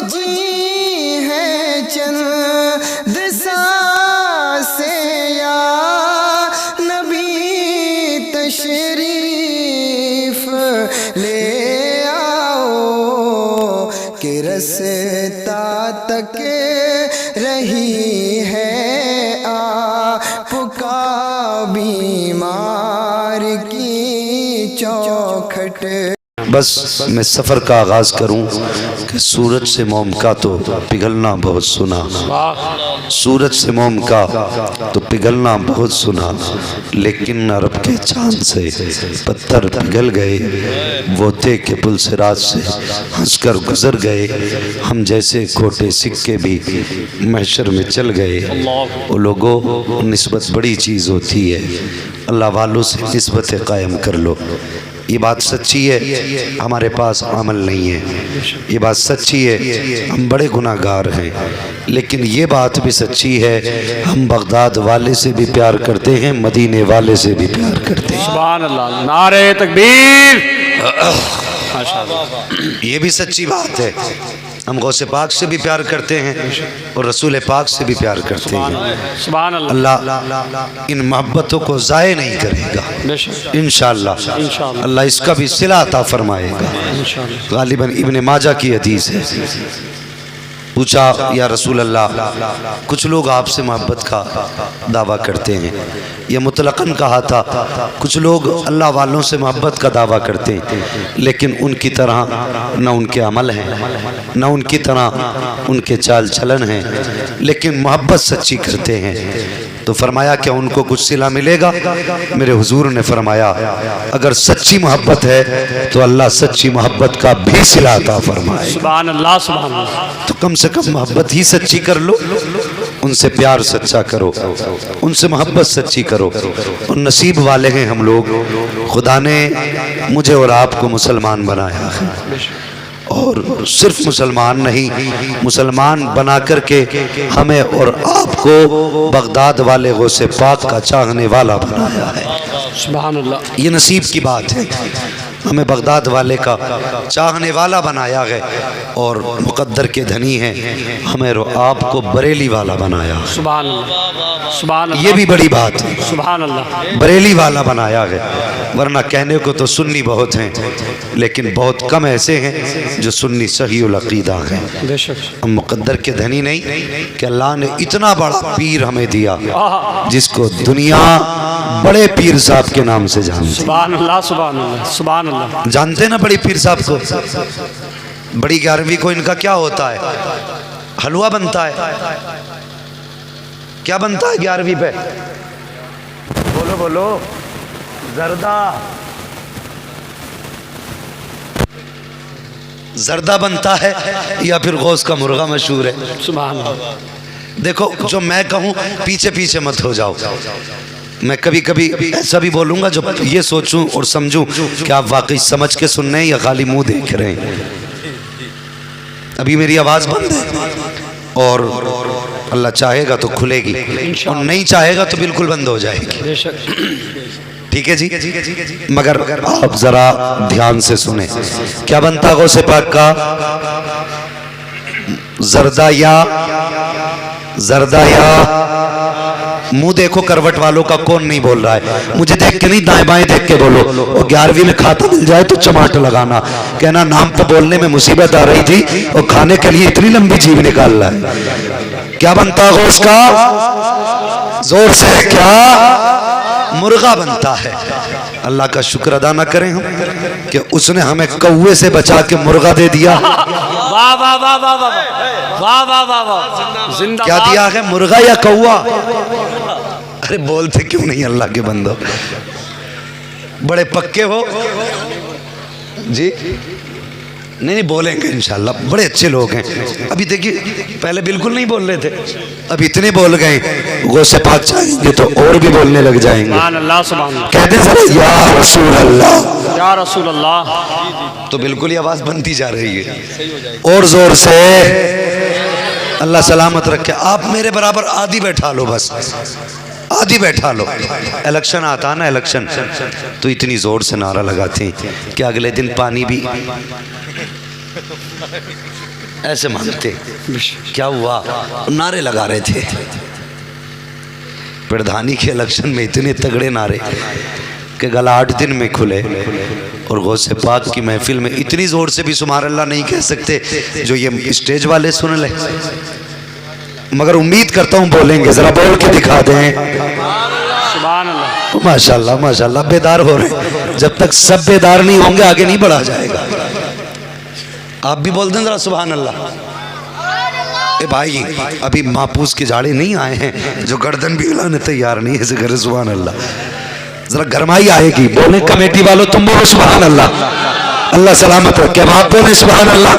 जी है चंद सांसें या नबी तशरीफ ले आओ कि रस्ता तक रही है आपका बीमार की चौखट। बस मैं सफ़र का आगाज़ करूं कि सूरज से मोम का तो पिघलना बहुत सुना, सूरज से मोम का तो पिघलना बहुत सुना, लेकिन अरब के चांद से पत्थर पिघल गए, वो थे कि पुल सिराज से हंसकर गुजर गए। हम जैसे खोटे सिक्के भी महशर में चल गए। वो लोगों, निस्बत बड़ी चीज़ होती है, अल्लाह वालों से निस्बतें कायम कर लो। ये बात सच्ची है, हमारे पास अमल नहीं है, ये बात सच्ची है, हम बड़े गुनाहगार हैं, लेकिन ये बात भी सच्ची है, हम बगदाद वाले से भी प्यार करते हैं, मदीने वाले से भी प्यार करते हैं। सुभान अल्लाह, नारे तकबीर। ये भी सच्ची बात है, हम गौसे पाक से भी प्यार करते हैं और रसूल पाक से भी प्यार करते हैं। सुभान अल्लाह। अल्लाह इन मोहब्बतों को ज़ाये नहीं करेगा इंशाअल्लाह। अल्लाह इसका भी सिला अता फरमाएगा। गालिबन इब्ने माजा की हदीस है, पूछा या रसूल अल्लाह, कुछ लोग आपसे मोहब्बत का दावा करते हैं, यह मुतलक़न कहा था, कुछ लोग अल्लाह वालों से मोहब्बत का दावा करते हैं, लेकिन उनकी तरह न उनके अमल हैं, न उनकी तरह उनके चाल चलन हैं, लेकिन मोहब्बत सच्ची करते हैं। तो फरमाया क्या उनको कुछ सिला मिलेगा? मेरे हुजूर ने फरमाया अगर सच्ची मोहब्बत है तो अल्लाह सच्ची मोहब्बत का भी सिला अता फरमाए। सुभान अल्लाह, सुभान अल्लाह। तो कम से कम मोहब्बत ही सच्ची कर लो, उनसे प्यार सच्चा करो, उनसे मोहब्बत सच्ची करो। और नसीब वाले हैं हम लोग, खुदा ने मुझे और आपको मुसलमान बनाया है, और सिर्फ मुसलमान नहीं, मुसलमान बना करके हमें और आपको बगदाद वाले गौसे पाक का चाहने वाला बनाया है। सुभान अल्लाह। ये नसीब की बात है, हमें बगदाद वाले का चाहने वाला बनाया है, और मुकद्दर के धनी हैं, हमें और आपको बरेली वाला बनाया। सुभान अल्लाह, सुभान अल्लाह। ये भी बड़ी बात है, सुभान अल्लाह। बरेली वाला बनाया है, वरना कहने को तो सुन्नी बहुत हैं, लेकिन बहुत कम ऐसे हैं जो सुन्नी सही उल अक़ीदा हैं। हम मुकद्दर के धनी नहीं कि अल्लाह ने इतना बड़ा पीर हमें दिया जिसको दुनिया बड़े पीर साहब के नाम से जानती। सुभान अल्लाह, सुभान अल्लाह, सुभान अल्लाह। जानते ना बड़ी पीर साहब को? बड़ी 11वीं को इनका क्या होता है? हलवा बनता है। क्या बनता है 11वीं पे? बोलो बोलो। जर्दा बनता है, या फिर गौस का मुर्गा मशहूर है। सुभान अल्लाह। देखो, जो मैं कहूँ पीछे पीछे मत हो जाओ, मैं कभी कभी ऐसा भी बोलूँगा जो ये सोचूं और समझूं कि आप वाकई समझ के सुन रहे हैं या खाली मुंह देख रहे हैं। अभी मेरी आवाज़ बंद है, और अल्लाह चाहेगा तो खुलेगी, और नहीं चाहेगा तो बिल्कुल बंद हो जाएगी। ठीक है जी, मगर आप जरा ध्यान से सुने। क्या बनता गौसे पाक का? जर्दा या मुंह देखो करवट वालों का, कौन नहीं बोल रहा है? मुझे देख के नहीं, दाएं बाएं देख के बोलो। और 11वीं में खाता मिल जाए तो चमाट लगाना, कहना नाम तो बोलने में मुसीबत आ रही थी और खाने के लिए इतनी लंबी जीभ निकाल रहा है। क्या बनता है उसका? जोर से क्या? मुर्गा बनता है। अल्लाह का शुक्र अदा न करें हम कि उसने हमें कौवे से बचा के मुर्गा दे दिया। वाह वाह वाह वाह वाह वाह वाह वाह वाह। क्या दिया है? मुर्गा या कौवा? अरे बोलते क्यों नहीं अल्लाह के बंदो? बड़े पक्के हो जी। नहीं बोलेंगे इंशाल्लाह, बड़े अच्छे लोग हैं। अभी देखिए, पहले बिल्कुल नहीं बोल रहे थे, अब इतने बोल गए, गौसे पाक चाहेंगे तो और भी बोलने लग जाएंगे। कहते सर या रसूल अल्लाह, या रसूल अल्लाह, तो बिल्कुल ही आवाज़ बनती जा रही है। और जोर से अल्लाह सलामत रखे। आप मेरे बराबर आधी बैठा लो, बस आधी बैठा लो। इलेक्शन आता ना, इलेक्शन तो इतनी ज़ोर से नारा लगाते हैं कि अगले दिन पानी भी ऐसे मानते। क्या हुआ, नारे लगा रहे थे प्रधानी के इलेक्शन में, इतने तगड़े नारे कि गला 8 दिन में खुले। और गौसे पाक की महफिल में इतनी जोर से भी सुभान अल्लाह नहीं कह सकते जो ये स्टेज वाले सुन ले, मगर उम्मीद करता हूँ बोलेंगे। जरा बोल के दिखा दें सुभान अल्लाह। माशाल्लाह माशाल्लाह, बेदार हो रहे। जब तक सब बेदार नहीं होंगे आगे नहीं बढ़ा जाएगा। आप भी बोल दें जरा सुभान अल्लाह। ए भाई, अभी मापूस के जाड़े नहीं आए हैं जो गर्दन भी हिलाने तैयार नहीं है, ऐसे करे सुभान अल्लाह। जरा गरमाई आएगी, बोले कमेटी वालों तुम बोलो सुभान अल्लाह, अल्लाह सलामत रखे। आप बोले सुभान अल्लाह।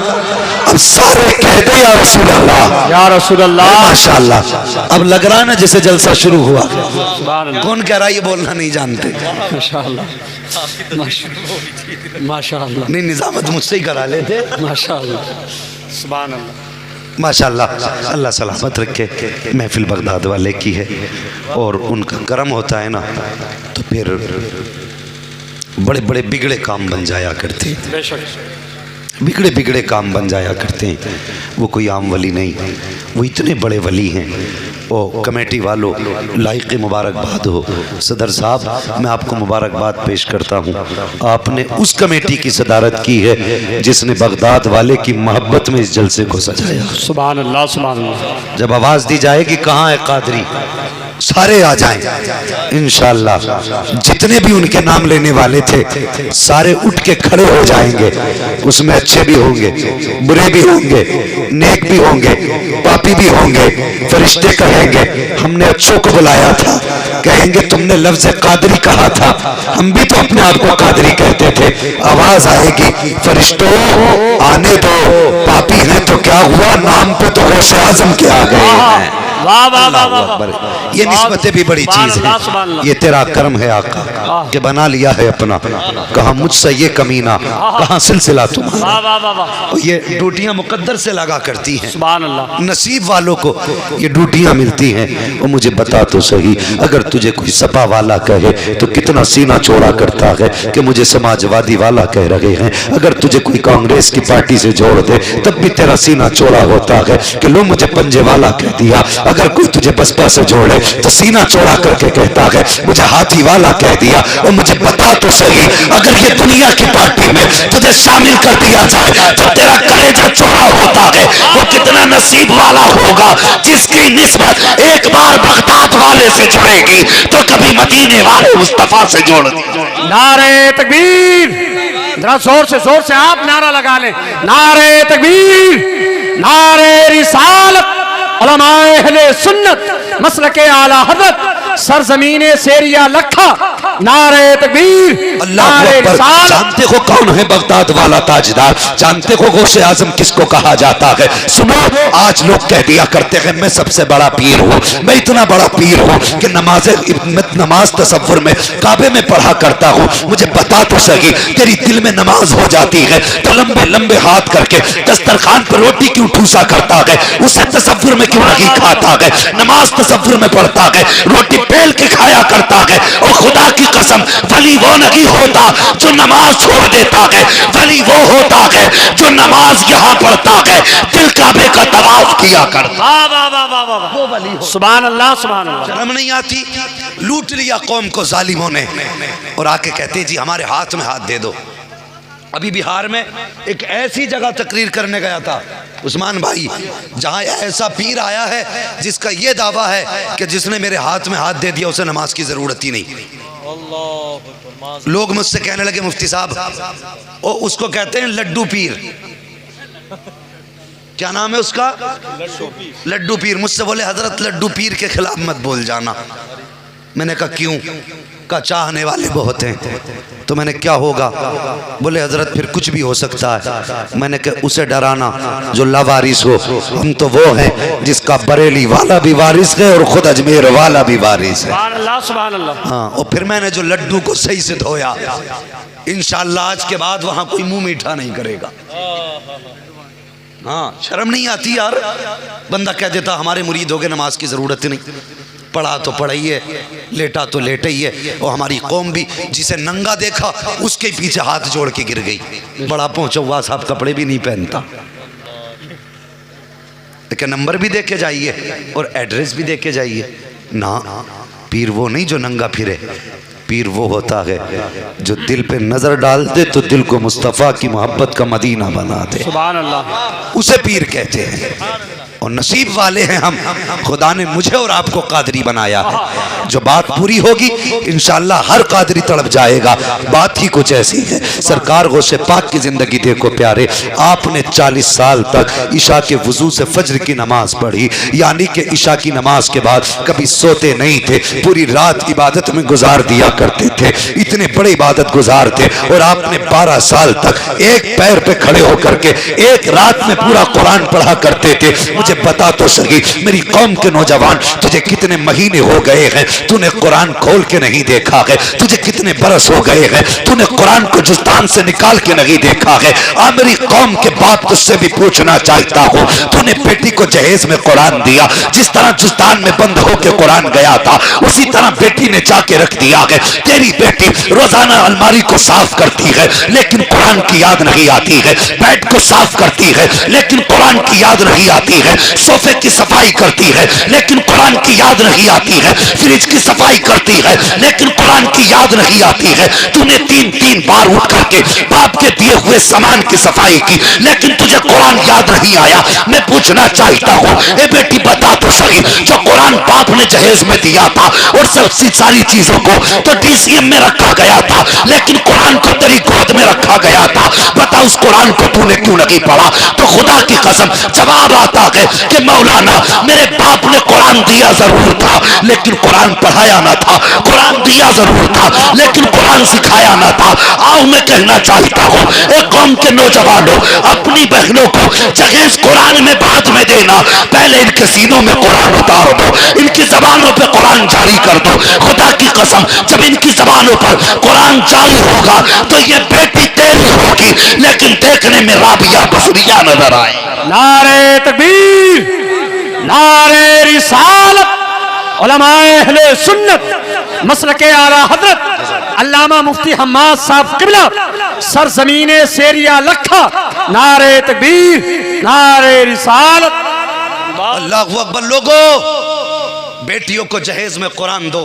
अब सारे कहते या रसूल अल्लाह, या रसूल अल्लाह। माशाल्लाह, अब लग रहा है ना जैसे जलसा शुरू हुआ। कौन कह रहा है ये बोलना नहीं जानते? माशाल्लाह माशाल्लाह। नहीं, निजामत मुझसे ही करा लेते। माशाल्लाह सुभान अल्लाह माशाल्लाह, अल्लाह सलामत रखे। महफिल बगदाद वाले की है और उनका करम होता है ना, तो फिर बड़े बड़े बिगड़े काम बन जाया करते हैं। बेशक बिगड़े बिगड़े काम बन जाया करते हैं। वो कोई आम वली नहीं, वो इतने बड़े वली हैं। ओ कमेटी वालों, लाइक़ मुबारकबाद हो। सदर साहब, मैं आपको मुबारकबाद पेश करता हूँ। आपने उस कमेटी की सदारत की है जिसने बगदाद वाले की मोहब्बत में इस जलसे को सजाया। सुभान अल्लाह सुभान अल्लाह। जब आवाज़ दी जाएगी कहाँ है कादरी, सारे आ जाएं इंशाअल्लाह। जितने भी उनके नाम लेने वाले थे सारे उठ के खड़े हो जाएंगे। उसमें अच्छे भी होंगे, बुरे भी होंगे, नेक भी होंगे, पापी भी होंगे। फरिश्ते कहेंगे हमने अच्छों को बुलाया था, कहेंगे तुमने लफ्ज कादरी कहा था, हम भी तो अपने आप को कादरी कहते थे। आवाज आएगी फरिश्तों आने दो, पापी हैं तो क्या हुआ, नाम पे तो गौसे आजम के आ गए हैं। वाह वाह वाह वाह। ये निस्बतें भी बड़ी चीज है। ये तेरा कर्म है आका कि बना लिया है अपना। कहा मुझसे ये कमीना, कहा सिलसिला तुम्हारा। ये ड्यूटियां मुकद्दर से लगा करती हैं। सुभान अल्लाह। नसीब वालों को ये ड्यूटियां मिलती हैं। और मुझे बता तो सही, अगर तुझे कोई सपा वाला कहे तो कितना सीना चौड़ा करता है कि मुझे समाजवादी वाला कह रहे हैं। अगर तुझे कोई कांग्रेस की पार्टी से जोड़ दे तब भी तेरा सीना चौड़ा होता है कि लो मुझे पंजे वाला कह दिया। अगर कोई तुझे बसपा से जोड़े तो सीना चौड़ा करके कहता है मुझे हाथी वाला कह दिया। और मुझे बता तो सही, अगर ये दुनिया की पार्टी में तुझे शामिल कर दिया जाए तो तेरा कलेजा चौड़ा होता है। वो कितना नसीब वाला होगा जिसकी निस्बत एक बार बगदाद वाले से जुड़ेगी तो कभी मदीने वाले मुस्तफा से जोड़ दी। नारे तकबीर, जरा जोर से आप नारा लगा लें। नारे तकबीर, नारे रिसालत, उलमाए अहले सुन्नत, मसलके आला हज़रत, सरजमीने सेरिया लखा। नारे तकबीर, नारे रिसालत। जानते हो कौन है बगदाद वाला ताजदार? जानते हो गौसे आजम किसको कहा जाता है? सुनो, आज लोग कह दिया करते हैं मैं सबसे बड़ा पीर हूँ, मैं इतना बड़ा पीर हूँ कि नमाज तसव्वुर में काबे में पढ़ा करता हूँ। मुझे बता तो सही, तेरी दिल में नमाज हो जाती है तो लंबे लंबे हाथ करके दस्तरखान पर रोटी क्यों ठूसा करता है? उसे तसव्वुर में क्यों नहीं खाता है? नमाज तसव्वुर में पढ़ता है, रोटी पेल के खाया करता है। और खुदा की कसम, वली वो नहीं होता जो नमाज छोड़ देता है, वली वो होता है जो नमाज यहाँ पढ़ता है, दिल काबे का तवाफ किया करता। वाह वाह वाह वाह वाह। वो वली हो। सुभान अल्लाह सुभान अल्लाह। शर्म नहीं आती? लूट लिया कौम को जालिमों ने और आके कहते जी हमारे हाथ में हाथ दे दो। अभी बिहार में एक ऐसी जगह तकरीर करने गया था उस्मान भाई, जहां ऐसा पीर आया है जिसका यह दावा है कि जिसने मेरे हाथ में हाथ दे दिया उसे नमाज की जरूरत ही नहीं। लोग मुझसे कहने लगे मुफ्ती साहब, और उसको कहते हैं लड्डू पीर। क्या नाम है उसका? लड्डू पीर। मुझसे बोले हजरत लड्डू पीर के खिलाफ मत बोल जाना। मैंने कहा क्यों? का चाहने वाले बहुत हैं। तो मैंने क्या होगा? बोले हजरत फिर कुछ भी हो सकता है। मैंने कहा उसे डराना जो लावारिस हो, हम तो वो हैं जिसका बरेली वाला भी वारिस है और खुद अजमेर वाला भी वारिस है। सुभान अल्लाह सुभान अल्लाह। हाँ, और फिर मैंने जो लड्डू को सही से धोया, इंशाअल्लाह आज के बाद वहां कोई मुंह मीठा नहीं करेगा। हाँ, शर्म नहीं आती यार? बंदा कह देता हमारे मुरीद हो गए, नमाज की जरूरत ही नहीं, पढ़ा तो पढ़ाइए, लेटा तो लेटे ही है। और हमारी कौम भी जिसे नंगा देखा उसके पीछे हाथ जोड़ के गिर गई। बड़ा पहुंचौवा साहब कपड़े भी नहीं पहनता। के नंबर भी दे के जाइए और एड्रेस भी दे के जाइए ना। पीर वो नहीं जो नंगा फिरे, पीर वो होता है जो दिल पे नजर डाल दे तो दिल को मुस्तफ़ा की मोहब्बत का मदीना बना दे। सुभान अल्लाह। उसे पीर कहते हैं। और नसीब वाले हैं हम, खुदा ने मुझे और आपको कादरी बनाया है। जो बात पूरी होगी इंशाअल्लाह हर कादरी तड़प जाएगा। बात ही कुछ ऐसी है। सरकार गौसे पाक की जिंदगी देखो प्यारे, आपने 40 साल तक इशा के वजू से फज्र की नमाज पढ़ी, यानी कि इशा की नमाज के बाद कभी सोते नहीं थे, पूरी रात इबादत में गुजार दिया करते थे, इतने बड़े इबादत गुजार थे। और आपने 12 साल तक एक पैर पे खड़े होकर के एक रात में पूरा कुरान पढ़ा करते थे। मुझे बता तो सही मेरी कौम के नौजवान, तुझे कितने महीने हो गए हैं तूने कुरान खोल के नहीं देखा है? तुझे कितने बरस हो गए हैं तूने कुरान को जुस्तान से निकाल के नहीं देखा है? आ मेरी कौम के बाप तुझसे भी पूछना चाहता हूँ, तूने बेटी को जहेज में कुरान दिया, जिस तरह जुस्तान में बंद होकर कुरान गया था उसी तरह बेटी ने जाके रख दिया है। तेरी बेटी रोजाना अलमारी को साफ करती है लेकिन कुरान की याद नहीं आती है, बेड को साफ करती है लेकिन कुरान की याद नहीं आती है, सोफे की सफाई करती है लेकिन कुरान की याद नहीं आती है, फ्रिज की सफाई करती है लेकिन कुरान की याद नहीं आती है। तूने 3-3 बार उठ करके बाप के दिए हुए सामान की सफाई की लेकिन तुझे कुरान याद नहीं आया। मैं पूछना चाहता हूँ ए बेटी बता तो सही, जो कुरान बाप ने जहेज में दिया था और सबसे सारी चीजों को तो DCM में रखा गया था लेकिन कुरान को तेरी गोद में रखा गया था, बता उस कुरान को तूने क्यों नहीं पढ़ा? तो खुदा की कसम जवाब आता है कि मौलाना मेरे बाप ने कुरान दिया जरूर था लेकिन कुरान पढ़ाया ना था, कुरान दिया जरूर था लेकिन कुरान सिखाया ना था। आओ मैं कहना चाहता हूँ एक कौम के नौजवानों, अपनी बहनों को जहेज कुरान में बाद में देना, पहले इनके सीनों में कुरान उतार दो, इनकी जबानों पे कुरान जारी कर दो। खुदा की कसम जब इनकी जबानों पर कुरान जारी होगा तो ये बेटी तेरी होगी लेकिन देखने में राबिया बसरिया नजर आए। नारे तकबीर, नारे रिसालत, उलमाए अहले सुन्नत मसलके आला हजरत अल्लामा मुफ्ती हम्माद साहब किबला सरजमीने सेरिया लखा। नारे तकबीर, नारे रिसालत। अल्लाहु अकबर। लोगों, बेटियों को जहेज में कुरान दो,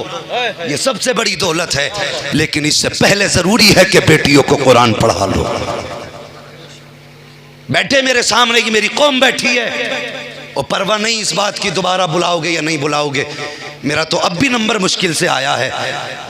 ये सबसे बड़ी दौलत है, लेकिन इससे पहले जरूरी है कि बेटियों को कुरान पढ़ा लो। बैठे मेरे सामने की मेरी कौम बैठी है और परवाह नहीं इस बात की दोबारा बुलाओगे या नहीं बुलाओगे। मेरा तो अब भी नंबर मुश्किल से आया है,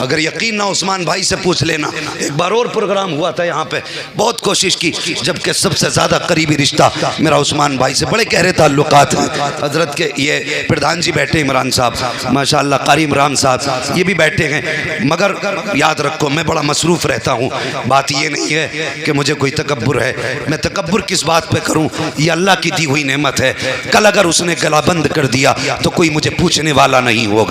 अगर यकीन ना उस्मान भाई से पूछ लेना। एक बार और प्रोग्राम हुआ था यहाँ पे, बहुत कोशिश की, जबकि सबसे ज़्यादा करीबी रिश्ता मेरा उस्मान भाई से, बड़े गहरे ताल्लुकात हैं। हजरत के ये प्रधान जी बैठे इमरान साहब माशाल्लाह, कारी इमरान साहब ये भी बैठे हैं। मगर याद रखो मैं बड़ा मसरूफ़ रहता हूँ। बात ये नहीं है कि मुझे कोई तकब्बुर है, मैं तकब्बुर किस बात पर करूँ? ये अल्लाह की दी हुई नेमत है। कल अगर उसने गला बंद कर दिया तो कोई मुझे पूछने वाला नहीं होगा।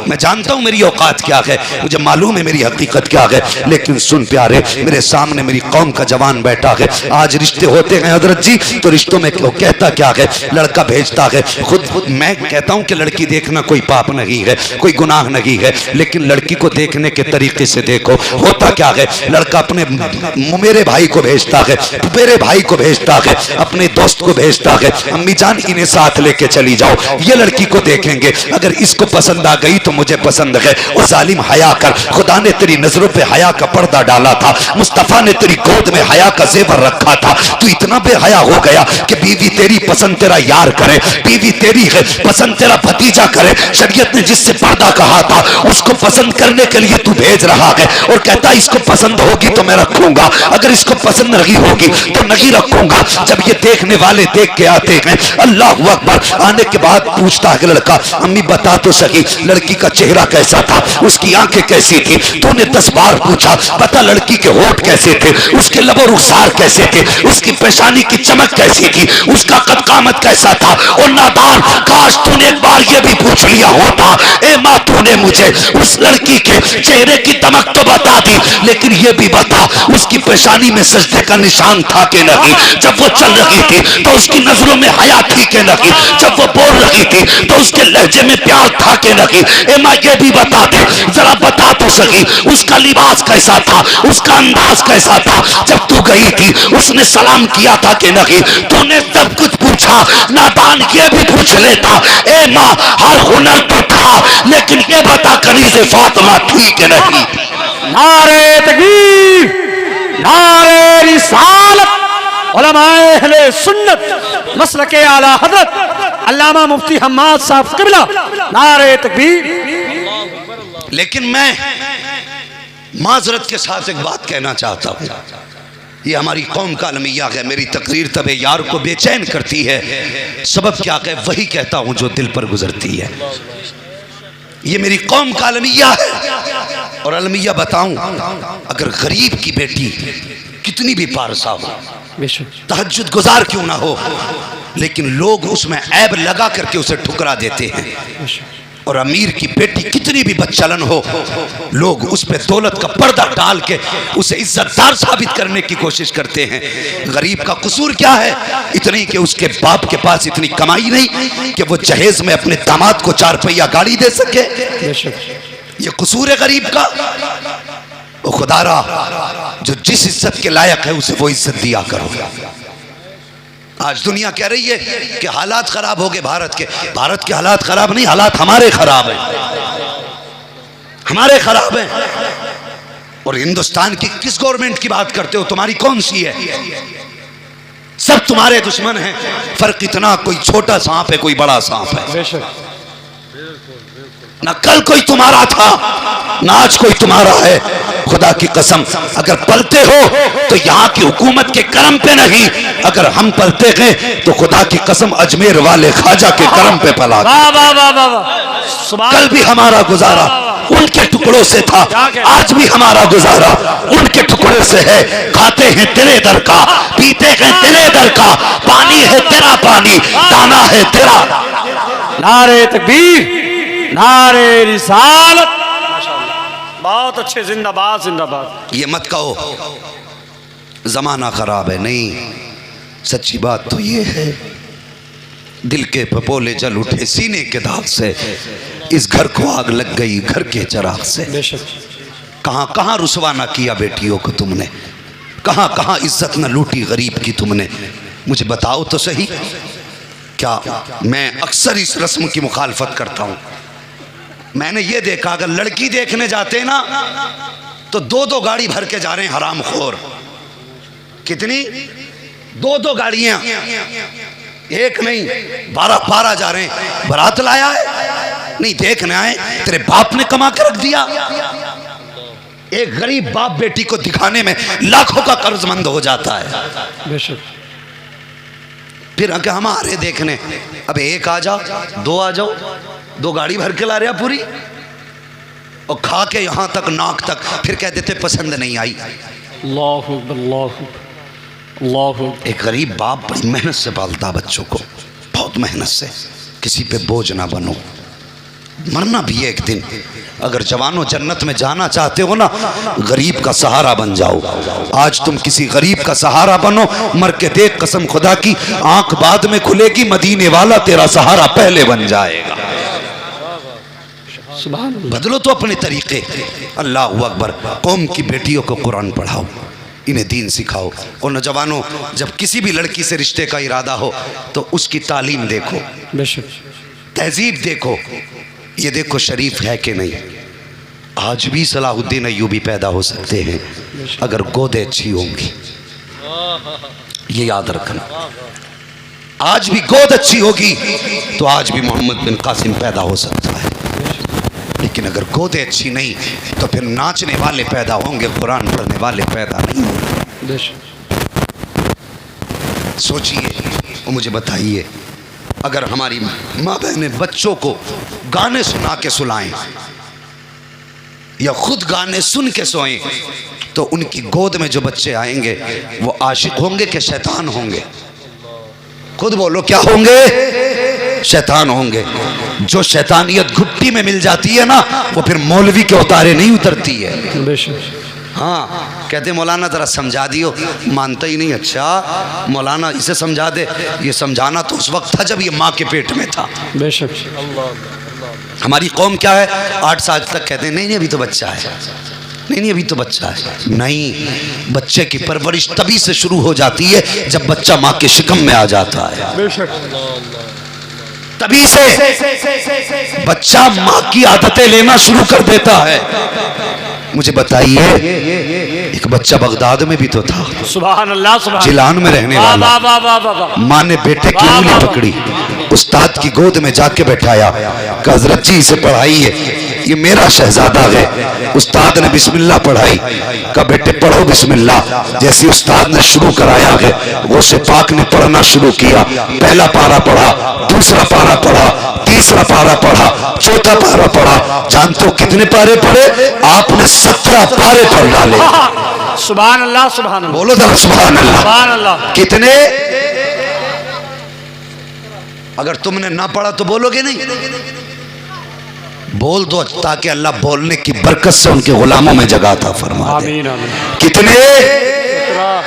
मैं जानता हूं मेरी औकात क्या है, मुझे मालूम है मेरी हकीकत क्या है। लेकिन सुन प्यारे, मेरे सामने मेरी कौम का जवान बैठा है। आज रिश्ते होते हैं हजरत जी, तो रिश्तों में क्यों कहता क्या है, लड़का भेजता है। खुद मैं कहता हूं कि लड़की देखना कोई पाप नहीं है, कोई गुनाह नहीं है, लेकिन लड़की को देखने के तरीके से देखो। होता क्या है, लड़का अपने मेरे भाई को भेजता है, मेरे भाई को भेजता है, अपने दोस्त को भेजता है, अम्मी जान इन्हें साथ लेके चली जाओ, ये लड़की को देखेंगे, अगर इसको पसंद आ गई तो मुझे पसंद है। ओ जालिम हया कर, खुदा ने तेरी नजरों पे हया का पर्दा डाला था, मुस्तफा ने तेरी गोद में हया का जेवर रखा था। तू इतना बेहया हो गया कि बीवी तेरी पसंद तेरा यार करे, बीवी तेरी है पसंद तेरा भतीजा करे। शरीयत ने जिससे पर्दा कहा था उसको पसंद करने के लिए तू भेज रहा है और कहता इसको पसंद होगी तो मैं रखूंगा, अगर इसको पसंद नहीं होगी तो नहीं रखूंगा। जब ये देखने वाले देख के आते हैं, अल्लाह अकबर, आने के बाद पूछता है लड़का, अम्मी बता तो सकी लड़की का चेहरा कैसा था, उसकी आंखें कैसी थी? तूने 10 बार पूछा, बता लड़की के होठ कैसे थे, उसके लबो रुखसार कैसे थे, उसकी पेशानी की चमक कैसी थी, उसका कद कामत कैसा था। और नादान, काश तूने एक बार ये भी पूछ लिया होता, ए माँ तूने मुझे उस लड़की के चेहरे की दमक तो बता दी, लेकिन ये भी बता उसकी पेशानी में सजदे का निशान था कि नहीं, जब वो चल रही थी तो उसकी नजरों में हया थी कि नहीं, जब वो बोल रही थी तो उसके लहजे में प्यार था कि नहीं। लगी, ए माँ ये भी बता दे, जरा बता तो सकी उसका लिबास कैसा था, उसका अंदाज कैसा था, जब तू गई थी उसने सलाम किया था कि नहीं, तूने सब कुछ पूछा, नादान ये भी पूछ लेता, ए माँ हर हुनर तो था, लेकिन ये बता कनीज़े फातिमा थी कि नहीं। नारे तकबीर, नारे रिसालत, उलमाए अहले सुन्नत, मसलके आला हजरत अल्लामा मुफ्ती हम्माद साहब क़िबला, नारे तकबीर। लेकिन मैं माजरत के साथ एक बात कहना चाहता हूँ, ये हमारी कौम का अलमिया है, मेरी तकरीर तबे यार को बेचैन करती है, सबब क्या है वही कहता हूँ जो दिल पर गुजरती है। ये मेरी कौम का अलमिया है, और अलमिया बताऊं, अगर गरीब की बेटी कितनी भी पारसा हो, तहज्जुद गुजार क्यों ना हो, लेकिन लोग उसमें ऐब लगा करके उसे ठुकरा देते हैं, और अमीर की बेटी कितनी भी बदचलन हो, लोग उस पर दौलत का पर्दा डाल के उसे इज्जतदार साबित करने की कोशिश करते हैं। गरीब का कसूर क्या है, इतनी कि उसके बाप के पास इतनी कमाई नहीं कि वो जहेज में अपने दामाद को 4 पहिया गाड़ी दे सके, ये कसूर है गरीब का। वो खुदारा जो जिस इज्जत के लायक है उसे वो इज्जत दिया करो। आज दुनिया कह रही है कि हालात खराब हो गए भारत के हालात खराब नहीं, हालात हमारे खराब हैं, हमारे खराब हैं। और हिंदुस्तान की किस गवर्नमेंट की बात करते हो, तुम्हारी कौन सी है, सब तुम्हारे दुश्मन हैं, फर्क इतना कोई छोटा सांप है कोई बड़ा सांप है, ना कल कोई तुम्हारा था ना आज कोई तुम्हारा है। खुदा की कसम अगर पलते हो तो यहाँ की हुकूमत के करम पे नहीं, अगर हम पलते गए तो खुदा की कसम अजमेर वाले ख्वाजा के करम पे पला। कल भी हमारा गुजारा उनके टुकड़ों से था, आज भी हमारा गुजारा उनके टुकड़ों से है। खाते हैं तेरे दर का, पीते हैं तेरे दर का, पानी है तेरा पानी, दाना है तेरा। नारे तकबीर, नारे रिसालत, बहुत अच्छे, जिंदाबाद जिंदाबाद। ये मत कहो जमाना खराब है, नहीं, सच्ची बात तो ये है, दिल के पपोले जल उठे सीने के दाग से, इस घर को आग लग गई घर के चिराग से। कहां कहां रुसवा ना किया बेटियों को तुमने, कहां कहां इज्जत न लूटी गरीब की तुमने, मुझे बताओ तो सही। क्या मैं अक्सर इस रस्म की मुखालफत करता हूं, मैंने ये देखा अगर लड़की देखने जाते ना तो 2-2 गाड़ी भर के जा रहे हैं हरामखोर। कितनी? 2-2 गाड़ियां, एक नहीं 12-12 जा रहे हैं। बारात लाया है नहीं, देखने आए, तेरे बाप ने कमा के रख दिया। एक गरीब बाप बेटी को दिखाने में लाखों का कर्जमंद हो जाता है। फिर आके हमारे देखने, अब एक आ जाओ, 2 आ जाओ, 2 गाड़ी भर के ला रहा पूरी, और खा के यहाँ तक नाक तक, फिर कह देते पसंद नहीं आई। अल्लाहु अल्लाहु अल्लाहु। एक गरीब बाप बड़ी मेहनत से पालता बच्चों को, बहुत मेहनत से, किसी पे बोझ ना बनो, मरना भी है एक दिन। अगर जवानों जन्नत में जाना चाहते हो ना, गरीब का सहारा बन जाओ। आज तुम किसी गरीब का सहारा बनो, मर के देख कसम खुदा की, आंख बाद में खुलेगी, मदीने वाला तेरा सहारा पहले बन जाएगा। बदलो तो अपने तरीके। अल्लाह अकबर। कौम की बेटियों को कुरान पढ़ाओ, इन्हें दीन सिखाओ। और नौजवानों, जब किसी भी लड़की से रिश्ते का इरादा हो तो उसकी तालीम देखो, तहजीब देखो, ये देखो शरीफ है कि नहीं। आज भी सलाहुद्दीन अय्यूबी पैदा हो सकते हैं अगर गोदे अच्छी होंगी, ये याद रखना। आज भी गोद अच्छी होगी तो आज भी मोहम्मद बिन कासिम पैदा हो सकता है, लेकिन अगर गोदे अच्छी नहीं तो फिर नाचने वाले पैदा होंगे, कुरान पढ़ने वाले पैदा नहीं होंगे। सोचिए और मुझे बताइए, अगर हमारी माँ बहनें बच्चों को गाने सुना के सुलाएं या खुद गाने सुन के सोएं तो उनकी गोद में जो बच्चे आएंगे वो आशिक होंगे कि शैतान होंगे? खुद बोलो, क्या होंगे? शैतान होंगे। जो शैतानियत घुट्टी में मिल जाती है ना, वो फिर मौलवी के उतारे नहीं उतरती है। हाँ, कहते मौलाना ज़रा समझा दियो, मानता ही नहीं। अच्छा मौलाना इसे समझा दे। ये समझाना तो उस वक्त था जब ये माँ के पेट में था। बेशक। हमारी कौम क्या है, 8 साल तक कहते हैं नहीं नहीं अभी तो बच्चा है, नहीं नहीं अभी तो बच्चा है। नहीं, बच्चे की परवरिश तभी से शुरू हो जाती है जब बच्चा माँ के शिकम में आ जाता है। बेशक। तभी से बच्चा माँ की आदतें लेना शुरू कर देता है। मुझे बताइए, एक बच्चा बगदाद में भी तो था, सुभान अल्लाह, सुभान जिलान में रहने वाह, वाला। वाह, वाह, वाह, वाह, वाह। माँ ने बेटे की वाह, उंगली वाह, पकड़ी, उस्ताद की गोद में जाके बैठाया, कहा हजरत जी इसे पढ़ाइए, ये मेरा शहजादा है। उस्ताद ने बिस्मिल्लाह पढ़ाई, कहा बेटे पढ़ो बिस्मिल्लाह। जैसे उस्ताद ने शुरू कराया है, गौसे पाक ने पढ़ना शुरू किया। पहला पारा पढ़ा, दूसरा पारा पढ़ा, तीसरा पारा पढ़ा, चौथा पारा पढ़ा। जानते हो कितने पारे पढ़े? आपने 17 पारे पढ़ डाले। सुभान अल्लाह, सुभान अल्लाह। बोलो जरा सुभान अल्लाह। सुभान अल्लाह। कितने? अगर तुमने ना पढ़ा तो बोलोगे नहीं? बोल दो ताकि अल्लाह बोलने की बरकत से उनके गुलामों में जगह अता फरमा दे। आमीन, आमीन। कितने?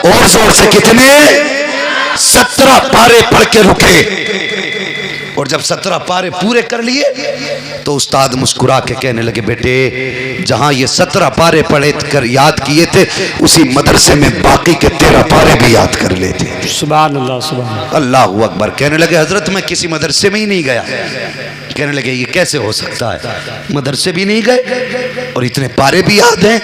और जोर से कितने? 17 पारे पढ़ के रुके। और जब 17 पारे पूरे कर लिए तो उस्ताद मुस्कुरा के कहने लगे बेटे जहां ये 17 पारे पढ़े कर याद किए थे, उसी मदरसे में बाकी के 13 पारे भी याद कर लेते। सुभान अल्लाह, सुभान अल्लाह अकबर। कहने लगे हजरत मैं किसी मदरसे में ही नहीं गया। कहने लगे ये कैसे हो सकता है, मदरसे भी नहीं गए और इतने पारे भी याद हैं?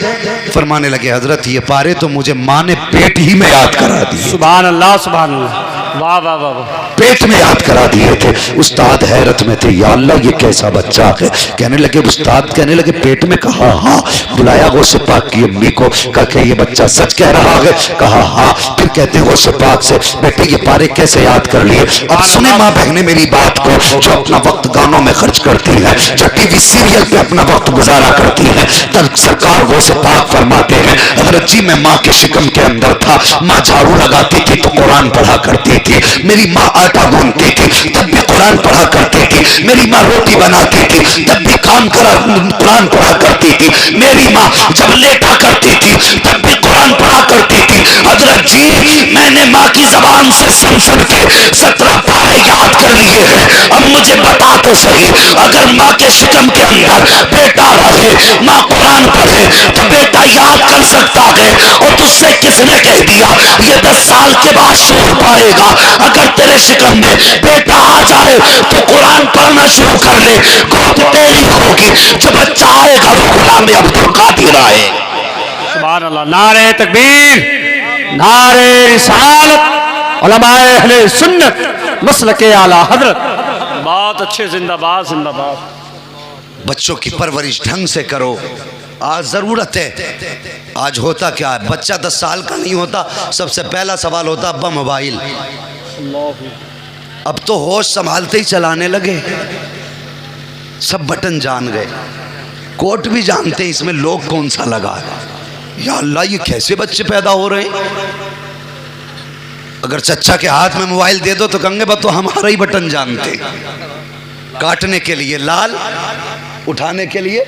फरमाने लगे हजरत ये पारे तो मुझे माँ ने पेट ही में याद करा दिए। सुभान अल्लाह, सुभान अल्लाह। वाह, वाह, वाह, वाह। पेट में याद करा दिए थे। उस्ताद हैरत में थे, या अल्लाह ये कैसा बच्चा है। कहने लगे उस्ताद कहने लगे पेट में? कहा हाँ। बुलाया गौसे पाक की अम्मी को, कहा ये बच्चा सच कह रहा है? कहा हाँ। फिर कहते हैं गौसे पाक से बेटे ये पारे कैसे याद कर लिए? अब सुने माँ बहने मेरी बात को, जो अपना वक्त गानों में खर्च करती है, जो टीवी सीरियल पे अपना वक्त गुजारा करती है, तब सरकार गौसे पाक फरमाते हैं हजरत जी मैं माँ के शिकम के अंदर था, माँ झाड़ू लगाती थी तो कुरान पढ़ा करती थी, मेरी माँ आटा गूंथती थी तब भी कुरान पढ़ा करती थी, मेरी माँ रोटी बनाती थी तब भी काम करा कुरान पढ़ा करती थी, मेरी माँ जब लेटा करती थी तब भी कुरान पढ़ा करती थी। हजरत जी मैंने माँ की जबान से सुन के 17 पारे याद कर लिए हैं। अब मुझे बता तो सही, अगर माँ के शिकम के अंदर बेटा रहे, माँ कुरान पढ़े तो बेटा याद कर सकता है। और तुझसे किसने कह दिया ये 10 साल के बाद शुरू पाएगा? अगर तेरे शिकम में बेटा आ जाए तो कुरान पढ़ना शुरू कर ले, गोद तेरी होगी, जो बच्चा आएगा वो गुलाम अब्दुल कादिर आएगा। सुभान अल्लाह। नारे तकबीर, नारे रिसालत, उलमाए अहले सुन्नत, मसलके आला हजरत। बहुत अच्छे, जिंदाबाद, जिंदाबाद। बच्चों की परवरिश ढंग से करो। आज ज़रूरत है। आज होता क्या है, बच्चा 10 साल का नहीं होता, सबसे पहला सवाल होता अब्बा मोबाइल। अब तो होश संभालते ही चलाने लगे, सब बटन जान गए, कोड भी जानते हैं इसमें लोग कौन सा लगा है। या अल्लाह ये कैसे बच्चे पैदा हो रहे हैं। अगर चच्चा के हाथ में मोबाइल दे दो तो कहेंगे बस तो हमारा ही बटन जानते, काटने के लिए लाल, उठाने के लिए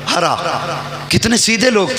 हरा। कितने सीधे लोग थे।